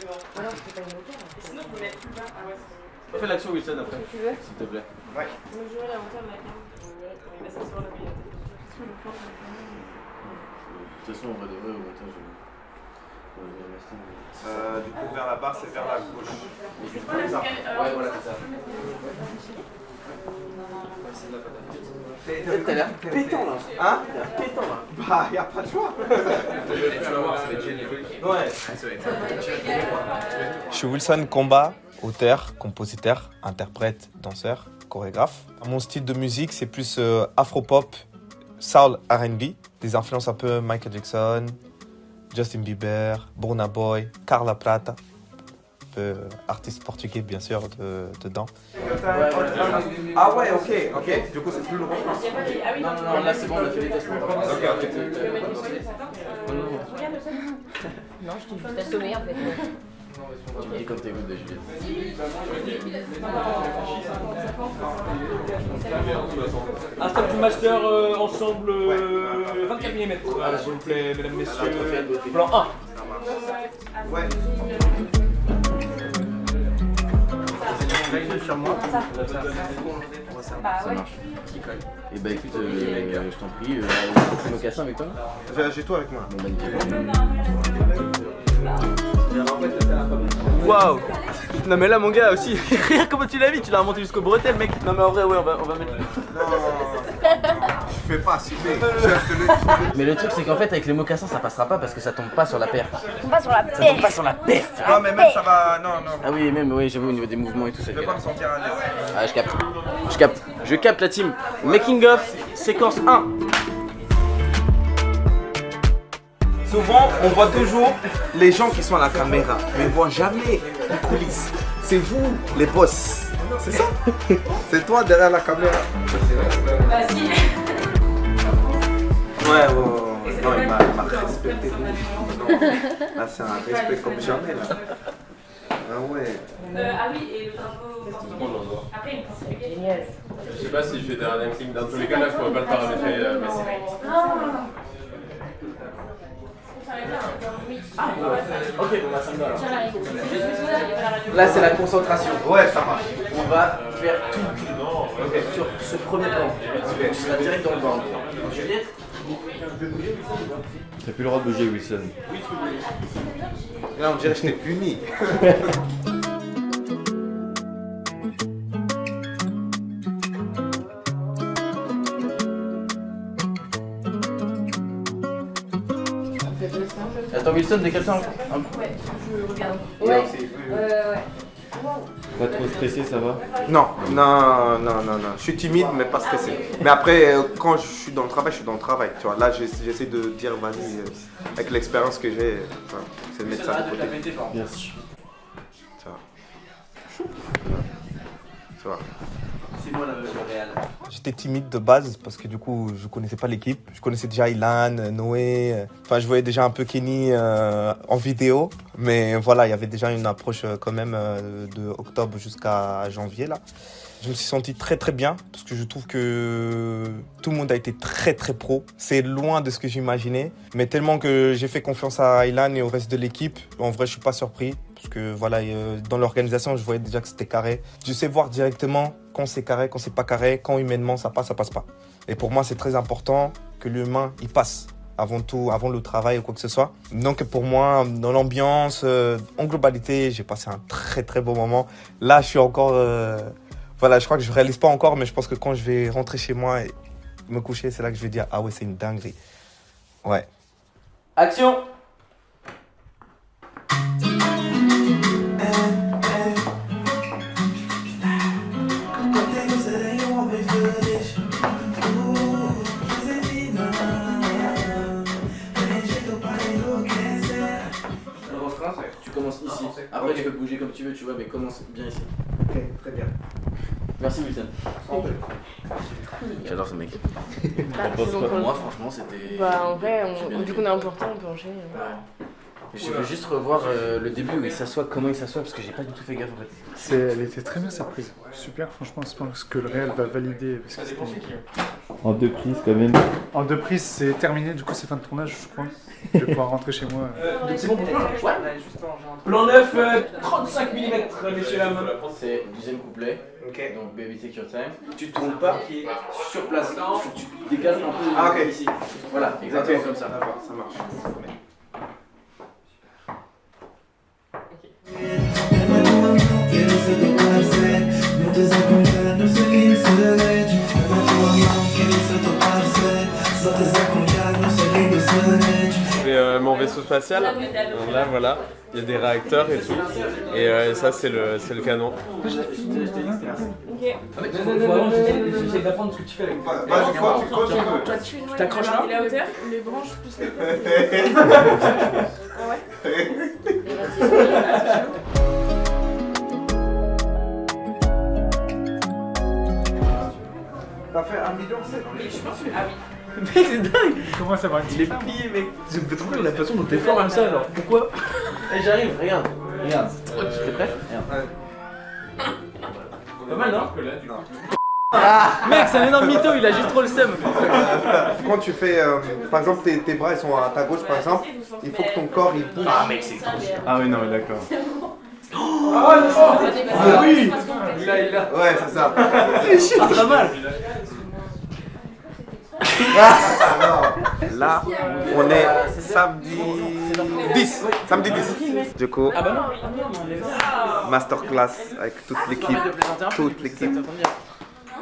Alors, je peux pas une hauteur. Sinon, je peux mettre plus bas. Ah ouais, c'est... Fais l'action Wilson après, Si tu veux. s'il te plaît. Ouais. Je mesurer la hauteur de la carte. Il va s'asseoir là où il est. De toute façon, on va de vrai au montage. Du coup, vers la barre, c'est vers la gauche. Ouais, voilà, c'est ça. T'as l'air pétant là. Hein? T'as l'air pétant là. Bah, y a pas de choix. Tu vas voir, ça va être génial. Ouais. Je suis Wilson Combat, auteur, compositeur, interprète, danseur, chorégraphe. Mon style de musique, c'est plus afro-pop, soul R&B, des influences un peu Michael Jackson, Justin Bieber, Burna Boy, Carla Prata, un peu artiste portugais bien sûr dedans. Ah ouais, ok. Du coup, c'est plus le refrain. Non, là c'est bon, on a fait les tests. Ok. Non, je t'ai juste assommé en fait. Tu me dis quand t'écoutes de Juliette. Un stop du master ensemble 24 mm. Voilà, s'il vous plaît, mesdames, messieurs. Plan 1. Ouais. Sur moi. Bah Ça ouais. marche. Et bah écoute, je t'en prie, c'est mocassin avec toi? J'ai toi avec moi. Bon bah nickel. Waouh. Non mais là mon gars aussi, regarde comment tu l'as mis, tu l'as remonté jusqu'au bretelle mec. Non mais en vrai ouais on va mettre... Non, je fais pas assumer. Mais le truc c'est qu'en fait avec les mocassins ça passera pas parce que ça tombe pas sur la paire. On va sur la Ça tombe pas sur la paire. Non, mais même ça va. Non. Ah oui même oui j'avoue au niveau des mouvements et tout ça. Je vais pas me sentir à l'aise. Ah je capte la team. Making of, séquence 1. Souvent, on voit toujours les gens qui sont à la caméra, mais on voit jamais les coulisses. C'est vous, les boss. C'est ça? C'est toi derrière la caméra. Vas-y. Ouais. Non, il m'a respecté. Non. Là, c'est un respect comme jamais, là. Ah ouais. Ah oui, et le drapeau. Après, il pense que c'est génial. Je sais pas s'il fait des running dans tous les cas là je pourrais pas le paramétrer mais c'est... Ok bon bah ça me va alors. Là c'est la concentration. Ouais, ça marche. On va faire tout sur ce premier plan. Tu seras direct dans le banc. Juliette. T'as plus le droit de bouger Wilson. Là, on dirait que je t'ai puni. Attends Wilson décale-toi un peu. Je regarde. Ouais. Pas trop stressé, ça va? Non. Je suis timide, mais pas stressé. Mais après, quand je suis dans le travail, je suis dans le travail. Tu vois, là, j'essaie de dire, vas-y, avec l'expérience que j'ai, c'est de mettre ça de côté. Merci. Ça va. Ça va. C'est moi le réel. J'étais timide de base parce que du coup je connaissais pas l'équipe. Je connaissais déjà Ilan, Noé, enfin je voyais déjà un peu Kenny en vidéo. Mais voilà, il y avait déjà une approche quand même de octobre jusqu'à janvier là. Je me suis senti très très bien parce que je trouve que tout le monde a été très très pro. C'est loin de ce que j'imaginais, mais tellement que j'ai fait confiance à Ilan et au reste de l'équipe. En vrai, je suis pas surpris parce que voilà, dans l'organisation, je voyais déjà que c'était carré. Je sais voir directement quand c'est carré, quand c'est pas carré, quand humainement ça passe pas. Et pour moi, c'est très important que l'humain il passe avant tout, avant le travail ou quoi que ce soit. Donc pour moi, dans l'ambiance, en globalité, j'ai passé un très très beau moment. Là, je suis encore voilà, je crois que je ne réalise pas encore, mais je pense que quand je vais rentrer chez moi et me coucher, c'est là que je vais dire « Ah ouais, c'est une dinguerie ». Ouais. Action. Le refrain, tu commences ici. Après, tu peux bouger comme tu veux, tu vois, mais commence bien ici. Ok, très bien. Merci Wilson. J'adore ce mec. Moi, franchement, c'était. Bah en vrai, du coup on est un peu en retard, on peut enchaîner. Je veux juste revoir le début où il s'assoit, comment il s'assoit, parce que j'ai pas du tout fait gaffe en fait. Elle était très bien sa prise. Super, franchement, je pense que le réel va valider parce que c'était En 2 prises quand même. En 2 prises, c'est terminé, du coup c'est fin de tournage, je crois. Je vais pouvoir rentrer chez moi. C'est bon pour toi? Plan 9, 35 mm, messieurs dames. C'est le deuxième couplet. Ok. Donc Baby Take Your Time. Tu tournes pas sur place. Tu décales un peu Ah, ok. ici. Voilà, exactement comme ça. D'accord, ça marche. C'est mon vaisseau spatial. Donc là, voilà, il y a des réacteurs et tout. Et ça, c'est le canon. J'essaie d'apprendre ce que tu fais avec. Vas-y, quand tu veux. Toi, tu t'accroches là? la hauteur, les branches plus les Ah ouais. T'as fait 1 million, c'est Mais je pense que. Ah oui. Mais c'est dingue! Comment ça va Il est plié, mec! Je me fais trop rire la façon dont t'es fort comme ça, alors pourquoi? Et j'arrive, regarde. Regarde. T'es prêt? Regarde. Pas mal, non? Mec, c'est un énorme mytho, il a juste trop le seum! Quand tu fais, par exemple, tes bras ils sont à ta gauche, par exemple, il faut que ton corps il bouge. Ah, mec, c'est trop. Ah oui, non, mais d'accord. Ah oui! Il a. Ouais, c'est ça. Ah, pas mal! Là, on est samedi 10. Samedi 10. Du coup, Ah bah non! masterclass avec toute l'équipe. Toute l'équipe.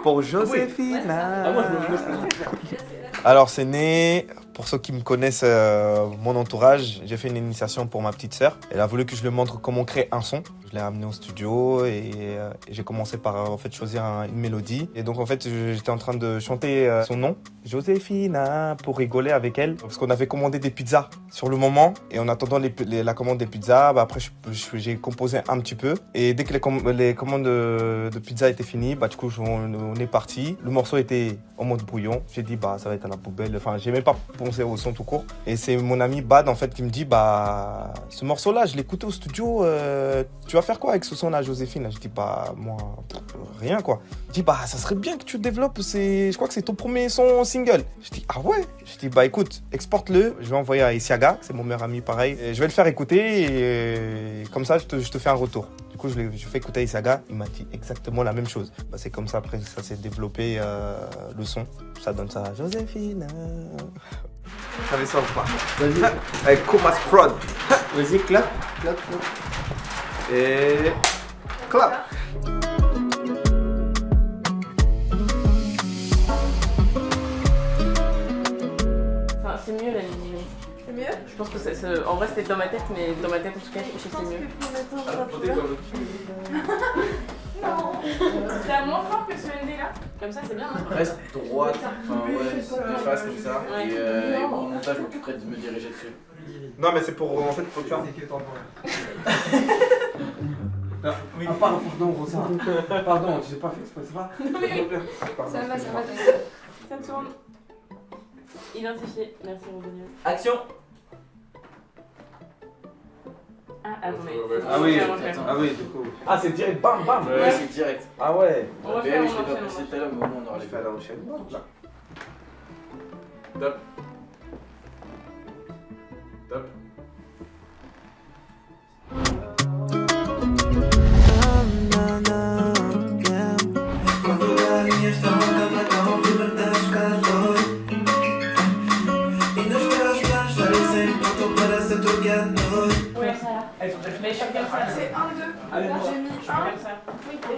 Pour Joséphine. Ah, moi je Alors c'est né, pour ceux qui me connaissent, mon entourage, j'ai fait une initiation pour ma petite sœur. Elle a voulu que je lui montre comment créer un son. Je l'ai amené au studio et j'ai commencé par en fait choisir une mélodie. Et donc en fait j'étais en train de chanter son nom, Joséphine, pour rigoler avec elle. Parce qu'on avait commandé des pizzas sur le moment et en attendant la commande des pizzas, après j'ai composé un petit peu. Et dès que les commandes de pizza étaient finies, du coup on est parti. Le morceau était en mode brouillon. J'ai dit ça va être à la poubelle. Enfin j'ai même pas pensé au son tout court. Et c'est mon ami Bad en fait qui me dit ce morceau là je l'ai écouté au studio, tu vas faire quoi avec ce son là Joséphine? Je dis moi rien quoi. Il dit ça serait bien que tu développes, je crois que c'est ton premier son single. Je dis ah ouais. Je dis écoute, exporte-le, je vais envoyer à Isiaga, c'est mon meilleur ami pareil. Et je vais le faire écouter et comme ça je te fais un retour. Du coup je fais écouter à Isiaga, il m'a dit exactement la même chose. C'est comme ça après ça s'est développé le son. Ça donne ça Joséphine. Ça fait ça ou pas? Vas-y. Avec Comas Prod. Vas-y, clap. Et clap. Enfin, c'est mieux la mini. C'est mieux? Je pense que en vrai c'était dans ma tête, mais dans ma tête en tout cas, je sais que c'est mieux. C'est moins fort que ce ND là? Comme ça c'est bien. Reste droite, de face comme ça. Ouais. Et au montage, je m'occuperai de me diriger dessus. Non mais c'est pour en fait pour faire. Oui. Ah pardon, Rosa. Pardon, j'ai pas fait exprès, ça va? Non mais oui. Ça va, t'inquiète. Ça tourne. Identifié. Merci Rodoniel. Action! Ah, attendez. Ah oui, du coup. Ah, c'est direct, bam bam! Ouais, c'est direct. Ah ouais. On va Mais faire oui, un je l'ai pas enchaînement. précisé tout à l'heure, mais au moins on aura Je les fais à la chaîne. Top. Top. Ouais, ça là. Mais je suis comme ça. C'est 1, 2. Allez, Là, moi. j'ai mis 1. Et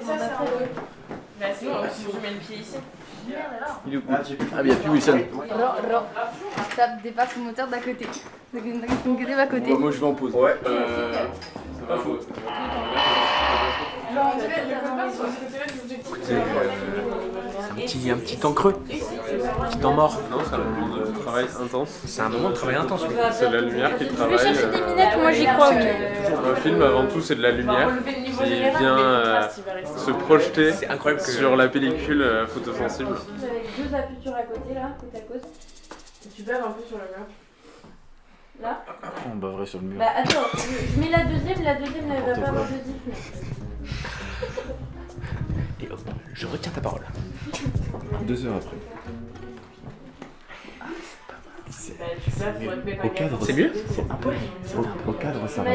ça, c'est 1, 2. Bah, sinon, si je mets le pied ici. Ah, mais y'a plus Wilson. Tape dépasse le moteur d'à côté. Donc à côté. Moi, je vais en pause. Ouais. C'est pas faux. Genre, on dirait le code barre sur ce côté-là des objectifs. Un petit temps creux. Un petit temps mort. Non, c'est un moment de travail intense. C'est un moment de travail intense. C'est la lumière qui Je vais travaille. chercher des lunettes, moi j'y crois. Un film, avant tout, c'est de la lumière qui vient se projeter sur la pellicule photosensible. Vous avez 2 apputures à côté là, côte à côte. Tu baves un peu sur le mur. Là. On baverait sur le mur. Bah attends, je mets la deuxième ne va pas avoir de diff. Et hop, je retiens ta parole. 2 heures après. Au cadre, C'est mieux? Au cadre, ça va.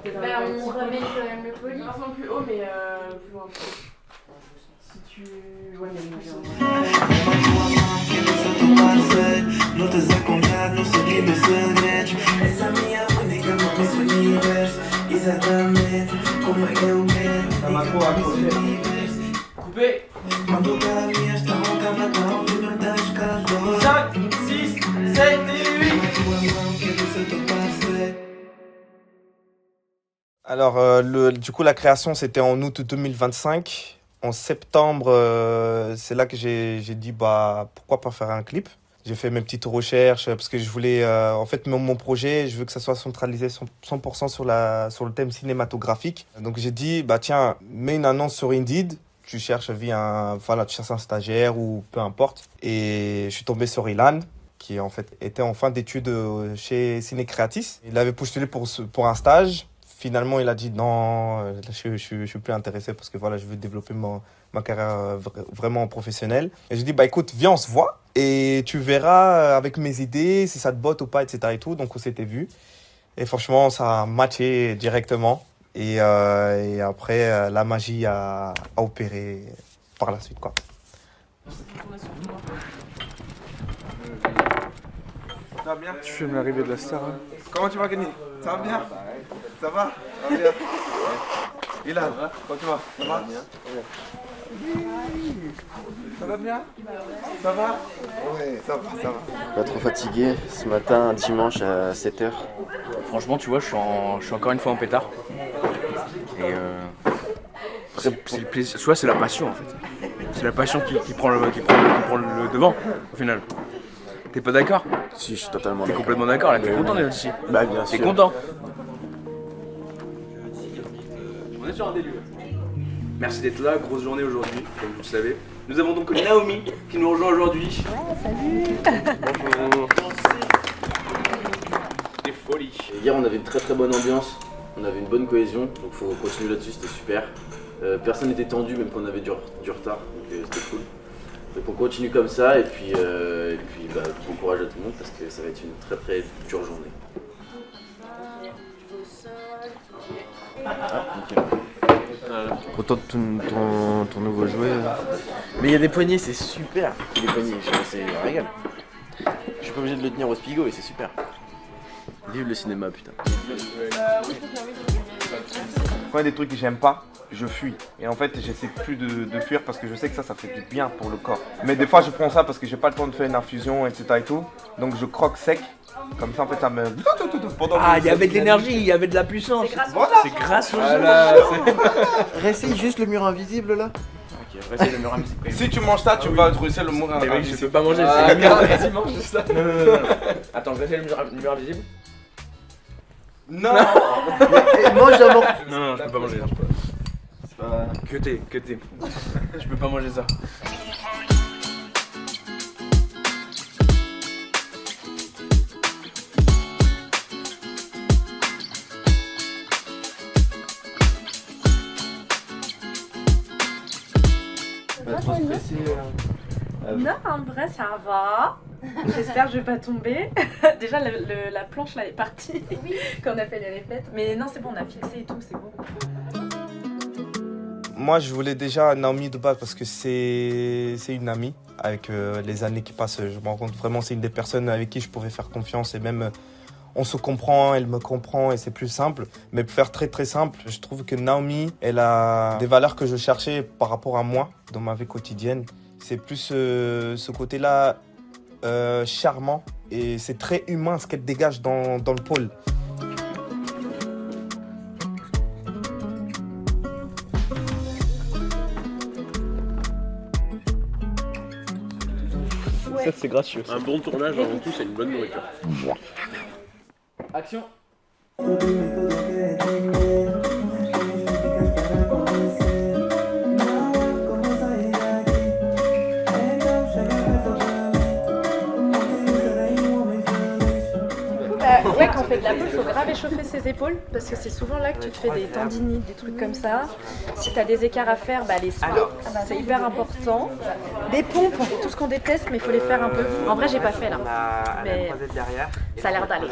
C'est vrai? Bah, on remet quand même le poli. Pas non plus haut, mais plus loin. Si tu. Ouais, mais Não te acompanhar, não seguir meus segredos. És a minha única, nosso universo. Exatamente como é que eu quero. Coupé. Quando caminhas tão calma, tão vivo das calores. 5, 6, 7 et 8. Quero ser teu parceiro. Alors, du coup, la création, c'était en août 2025. En septembre, c'est là que j'ai dit, bah, pourquoi pas faire un clip. J'ai fait mes petites recherches parce que je voulais, en fait, mon projet, je veux que ça soit centralisé 100% sur le thème cinématographique. Donc, j'ai dit, bah, tiens, mets une annonce sur Indeed. Tu cherches tu cherches un stagiaire ou peu importe. Et je suis tombé sur Ilan, qui en fait était en fin d'études chez Ciné Creatis. Il avait postulé pour un stage. Finalement, il a dit non, je suis plus intéressé parce que voilà, je veux développer ma carrière vraiment professionnelle. Et j'ai dit, bah écoute, viens, on se voit et tu verras avec mes idées si ça te botte ou pas, etc. et tout. Donc, on s'était vu. Et franchement, ça a matché directement. Et après, la magie a opéré par la suite, quoi. Ça va bien? Tu filmes l'arrivée de la star. Hein. Comment tu vas, Kenny? Ça va bien? Ça va? Ça va bien? Ilan, comment tu vas? Ça va bien? Ça va bien? Ça va? Ouais, ça va, ça va. Pas trop fatigué, ce matin, dimanche à 7h. Franchement, tu vois, je suis encore une fois en pétard. Et c'est le plaisir, tu vois, c'est la passion en fait. C'est la passion qui prend le devant au final. T'es pas d'accord? Si, je suis totalement d'accord. d'accord. T'es complètement d'accord là, t'es content d'être ici? Bah bien sûr. T'es content? On est sur un délire. Merci d'être là, grosse journée aujourd'hui, comme vous le savez. Nous avons donc Naomi qui nous rejoint aujourd'hui. Ouais, salut. Bonjour. Des folies. Hier, on avait une très bonne ambiance, on avait une bonne cohésion, donc faut continuer là-dessus, c'était super. Personne n'était tendu, même quand on avait du retard, donc c'était cool. Donc on continue comme ça et puis bah, bon courage à tout le monde parce que ça va être une très dure journée. Ah, nickel. Content de ton nouveau jouet. Mais il y a des poignées, c'est super. Les poignées, c'est un régal. Je suis pas obligé de le tenir au spigo et c'est super. Vive le cinéma, putain. Quand il y a des trucs que j'aime pas, je fuis. Et en fait, j'essaie plus de fuir parce que je sais que ça fait du bien pour le corps. Mais des fois, je prends ça parce que j'ai pas le temps de faire une infusion, etc. et tout. Donc je croque sec. Comme ça, en fait, ça me... Ah, il y avait de l'énergie, il y avait de la puissance. C'est grâce au jeu. Réessaye juste le mur invisible là. Ok, réessaye le mur invisible. Si tu manges ça, tu vas réussir le mur invisible. Mais mec, je peux pas manger, c'est le mur invisible. Mange ça. Non. Attends, je vais essayer le mur invisible. Non. Mange d'abord. Non, je peux pas manger. Que t'es. Je peux pas manger ça. Trop stressé. Non, en vrai, ça va. J'espère que je vais pas tomber. Déjà, la planche là est partie quand on a fait les répètes. Mais non, c'est bon, on a fixé et tout, c'est bon. Moi, je voulais déjà Naomi de base parce que c'est une amie. Avec les années qui passent, je me rends compte vraiment c'est une des personnes avec qui je pourrais faire confiance et même on se comprend, elle me comprend et c'est plus simple. Mais pour faire très simple, je trouve que Naomi, elle a des valeurs que je cherchais par rapport à moi dans ma vie quotidienne. C'est plus ce côté-là charmant et c'est très humain ce qu'elle dégage dans le pôle. Ça c'est gracieux. Un bon tournage avant tout, c'est une bonne nourriture. Action. Ouais, quand on fait de la boule, il faut grave échauffer ses épaules parce que c'est souvent là que tu te fais des tendinites, des trucs comme ça. Si tu as des écarts à faire, bah les squats, c'est hyper important. temps. Des pompes, tout ce qu'on déteste, mais il faut les faire un peu. En vrai, j'ai pas fait là. Mais ça a l'air d'aller.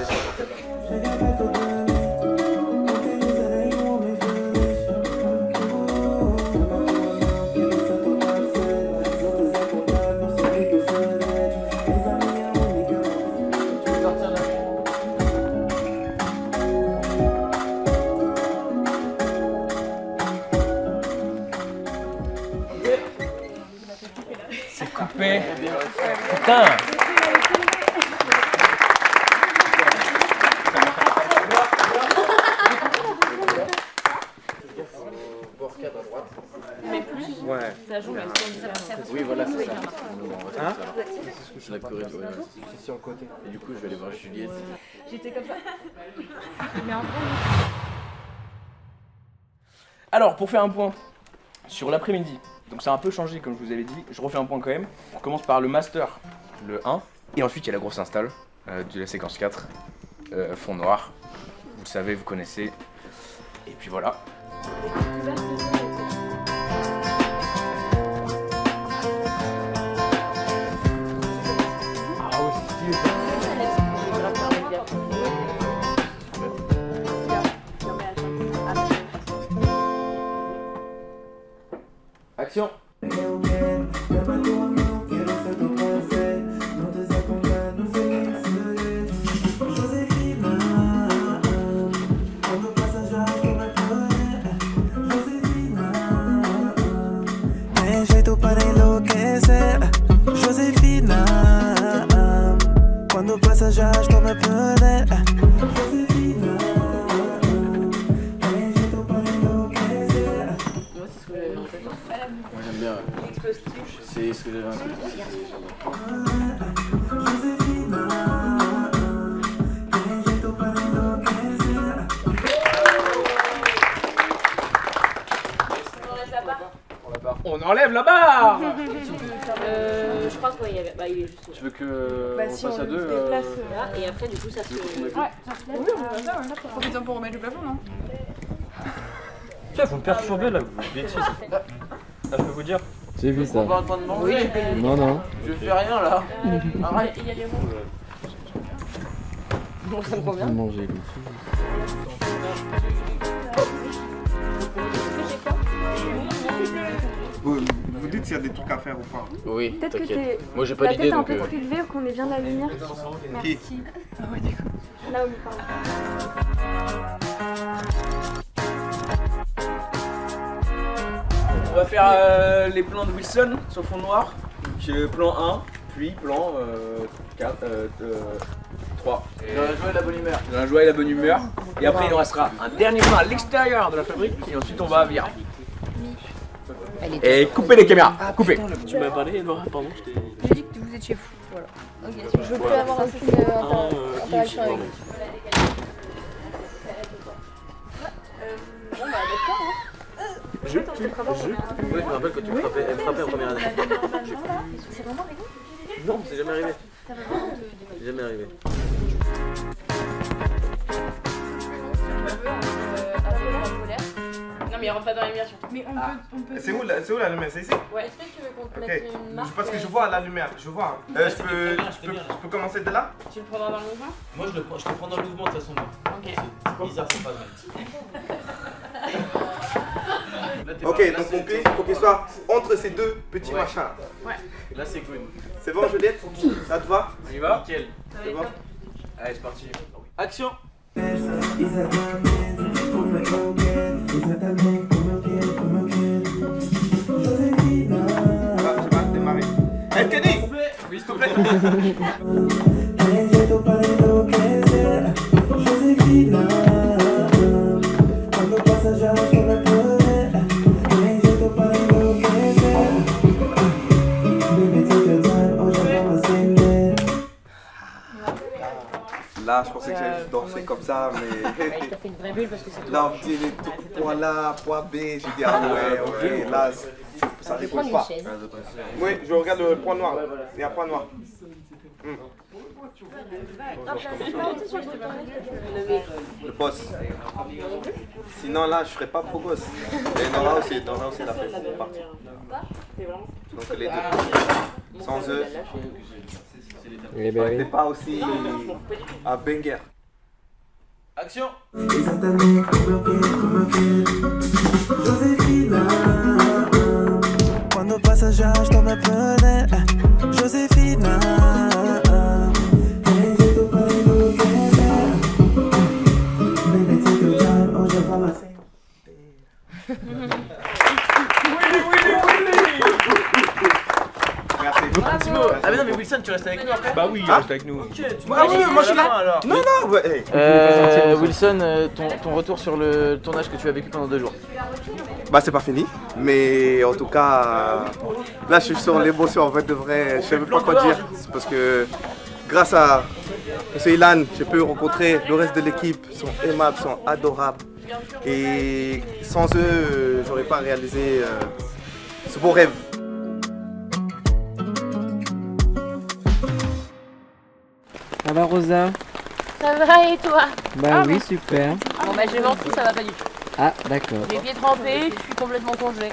C'est coupé. Putain. Mais plus. Ouais. Ça joue, mais Oui, voilà, c'est ça. Hein? C'est la Corée, ouais. C'est sur le côté. Et du coup, je vais aller voir Juliette. J'étais comme ça. Mais en vrai, Alors, pour faire un point sur l'après-midi, donc ça a un peu changé comme je vous avais dit, je refais un point quand même. On commence par le master, le 1, et ensuite il y a la grosse install de la séquence 4, fond noir, vous le savez, vous connaissez, et puis voilà. Ah ouais, c'est stylé ça. Action. Jeito para enlouquecer, Josefina. Quando passa já estou me perder. Josefina. Jeito para enlouquecer. moi, c'est ce que j'avais en tête. Moi, j'aime bien. C'est ce que j'avais en tête. On enlève la barre. Je crois qu'il y avait. Bah, il est juste. Tu veux que on si passe on à deux se déplace, Là, et après, du coup, ça se. Ouais, ça se lève. Oui, on fait ça, ouais. Profitons pour remettre le plafond, non? Tiens, vous me perturbez là, vous bêtises. Ah, je peux vous dire. J'ai vu ça. On va en train de manger. Non, non. Je fais rien là. Arrête. Il y a les mots. Bon, ça me convient. Manger, lui. Vous dites s'il y a des trucs à faire ou pas. Oui, Peut-être que t'inquiète. t'es. Moi, j'ai pas la d'idée tête un donc. peu prélevée ou qu'on est bien de la lumière. Merci. Ah ouais, d'accord. Là où il parle. On va faire les plans de Wilson sur fond noir. Donc, plan 1, puis plan 4, 3. Dans la joie et la bonne humeur. Dans la joie et la bonne humeur. Et après, il nous restera un dernier plan à l'extérieur de la fabrique. Et ensuite, on va à Vire. Et couper les caméras. Couper. Tu m'as parlé, Edouard, pardon, je t'ai. J'ai dit que vous étiez fou. Voilà. Ok. Je veux plus avoir aucune interaction avec vous. Bon bah d'accord. Ouais, je me rappelle quand tu me frappais, elle me frappait en première année. C'est vraiment rigolo. Non, c'est jamais arrivé. C'est jamais arrivé. Non, mais il rentre pas dans la lumière surtout. Mais on peut. C'est où la lumière? C'est ici? Ouais. Est-ce que tu veux qu'on te Ok. mette une marque? Parce que je vois la lumière, je vois. Je peux commencer de là? Tu le prends dans le mouvement? Moi, je te prends dans le mouvement de toute façon. Ok. C'est bizarre, c'est pas mal. Ok, donc mon pied, il faut qu'il soit entre ces deux petits machins. Ouais. Là, c'est good. C'est bon, Juliette? Ça te va? On y va? Nickel. C'est bon? Allez, c'est parti. Action. Exatamente como eu quero, exatamente como eu quero, como eu quero. Josefina. Tu vas démarrer. Hey Kenny! Oui, s'il te plaît. Tem jeito para enlouquecer, Josefina. Quando passa já estou me perder. Tem jeito para enlouquecer. Baby, take your time, hoje eu vou acender. Là, je pensais que j'allais danser comme ça, mais. Je t'ai fait une vraie bulle parce que c'est tout. Là, on me dit point là, point B. J'ai dit, ah ouais, ok, là, ça répond pas. Oui, je regarde le point noir. Il y a un point noir. Le boss. Sinon là, je ferai pas pro gosse. Et Nora aussi, elle a fait pour partir. Donc les deux. Sans eux, on n'est pas aussi à banger. Action. Cuando pasas ya esto me puede Josefina. Ah mais non mais Wilson tu restes avec nous après. Bah oui, il reste avec nous. Ah oui, moi je suis là alors. Non, non, ouais. Wilson, ton retour sur le tournage que tu as vécu pendant 2 jours. Bah c'est pas fini, mais en tout cas, là je suis sur l'émotion en fait de vrai, je sais même pas quoi dire. C'est parce que grâce à M. Ilan, j'ai pu rencontrer le reste de l'équipe, ils sont aimables, ils sont adorables. Et sans eux, j'aurais pas réalisé ce beau rêve. Ça va Rosa? Ça va et toi? Bah oui, super. Bon bah j'ai menti, ça va pas du tout. Ah, d'accord. Les pieds trempés, je suis complètement congelée.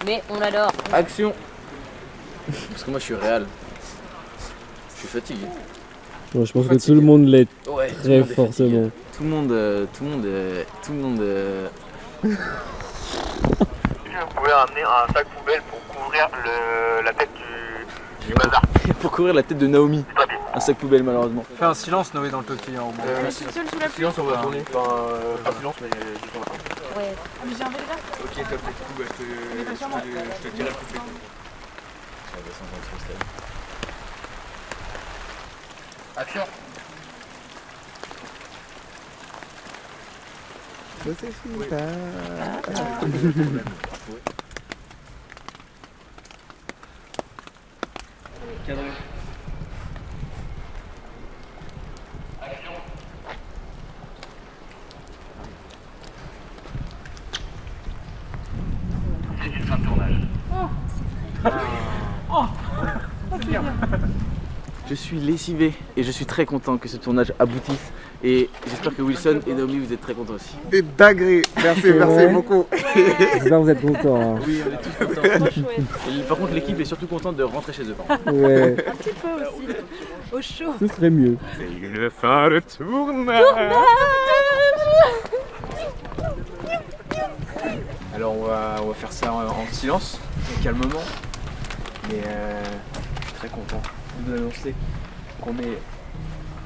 Mais on adore. Action. Parce que moi je suis réel. Je suis fatigué. Bon, je pense que tout le monde l'est Ouais, très forcément. Tout le monde. Vous pouvez ramener un sac poubelle pour couvrir la tête du bazar. Pour couvrir la tête de Naomi. Un sac poubelle malheureusement. Fais un silence Noé dans le coquillard au moins. Je suis toute seule sous la pluie. Silence, on va tourner. Pas silence mais juste on va faire. Ouais. Ah, mais j'ai un verre là. Ok, top, du coup, bah, je te dirai le coup de Action. Cadré. C'est une fin de tournage. Je suis lessivé et je suis très content que ce tournage aboutisse. Et j'espère que Wilson et Naomi vous êtes très contents aussi. Et dinguerie, merci beaucoup. J'espère que vous êtes contents. Hein. Oui, on est tous contents. Et par contre, l'équipe est surtout contente de rentrer chez eux. Ouais. Un petit peu aussi. Au chaud. Ce serait mieux. C'est une fin de tournage. Alors on va faire ça en silence, calmement. Mais je suis très content de vous annoncer qu'on est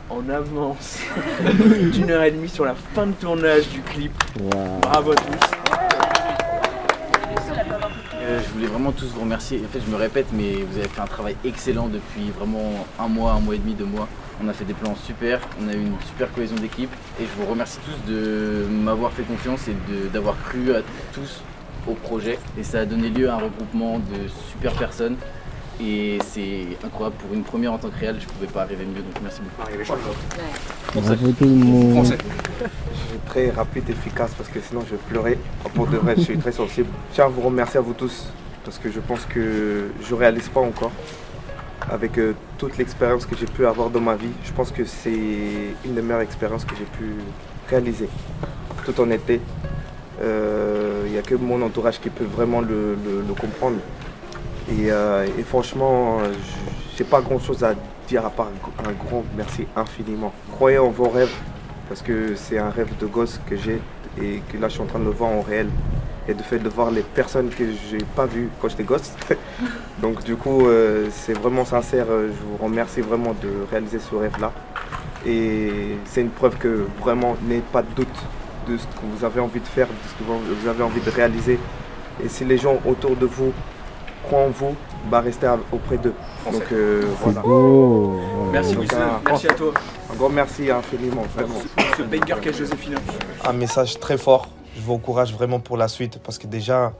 en avance d'1h30 sur la fin de tournage du clip. Wow. Bravo à tous. Je voulais vraiment tous vous remercier. En fait, je me répète, mais vous avez fait un travail excellent depuis vraiment 1 mois et demi, 2 mois. On a fait des plans super, on a eu une super cohésion d'équipe et je vous remercie tous de m'avoir fait confiance et d'avoir cru à tous au projet. Et ça a donné lieu à un regroupement de super personnes et c'est incroyable pour une première en tant que réel, je pouvais pas arriver mieux, donc merci beaucoup. Bravo tout le monde. Je suis très rapide, efficace parce que sinon je vais pleurer. Pour de vrai, je suis très sensible. Je tiens à vous remercier à vous tous parce que je pense que je ne réalise pas encore. Avec toute l'expérience que j'ai pu avoir dans ma vie, je pense que c'est une des meilleures expériences que j'ai pu réaliser. Toute honnêteté, il n'y a que mon entourage qui peut vraiment le comprendre. Et franchement, j'ai pas grand chose à dire à part un grand merci infiniment. Croyez en vos rêves parce que c'est un rêve de gosse que j'ai et que là je suis en train de le voir en réel. Et de fait de voir les personnes que j'ai pas vues quand j'étais gosse. Donc du coup, c'est vraiment sincère, je vous remercie vraiment de réaliser ce rêve-là. Et c'est une preuve que vraiment, n'ayez pas de doute de ce que vous avez envie de faire, de ce que vous avez envie de réaliser. Et si les gens autour de vous croient en vous, bah restez auprès d'eux. Donc voilà. Beau. Merci Wilson, merci à toi. Un grand merci infiniment, vraiment. Ce banger qu'est Joséphine. Un message très fort. Je vous encourage vraiment pour la suite parce que déjà,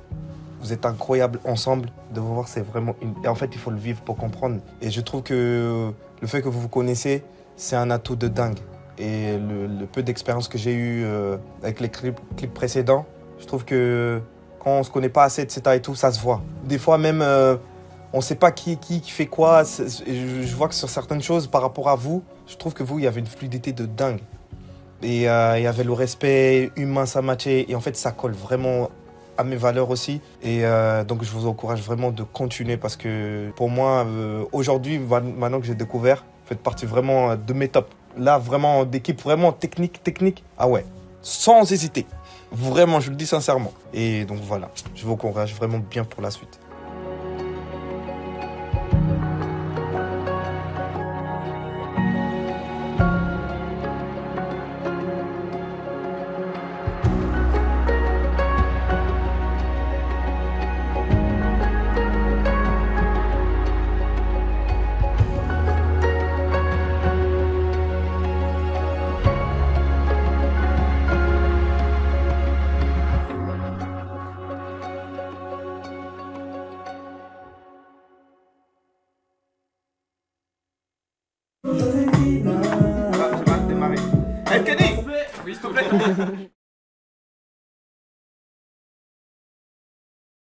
vous êtes incroyables ensemble. De vous voir, c'est vraiment Et en fait, il faut le vivre pour comprendre. Et je trouve que le fait que vous vous connaissez, c'est un atout de dingue. Et le peu d'expérience que j'ai eu avec les clips précédents, je trouve que quand on se connaît pas assez, etc. et tout, ça se voit. Des fois même, on sait pas qui fait quoi. Je vois que sur certaines choses, par rapport à vous, je trouve que vous, il y avait une fluidité de dingue. Et il y avait le respect humain, ça matchait. Et en fait, ça colle vraiment à mes valeurs aussi. Et donc, je vous encourage vraiment de continuer parce que pour moi, aujourd'hui, maintenant que j'ai découvert, vous faites partie vraiment de mes tops. Là, vraiment, d'équipe vraiment technique. Ah ouais, sans hésiter. Vraiment, je le dis sincèrement. Et donc, voilà, je vous encourage vraiment bien pour la suite. Hey Kenny! Oui, s'il te plaît.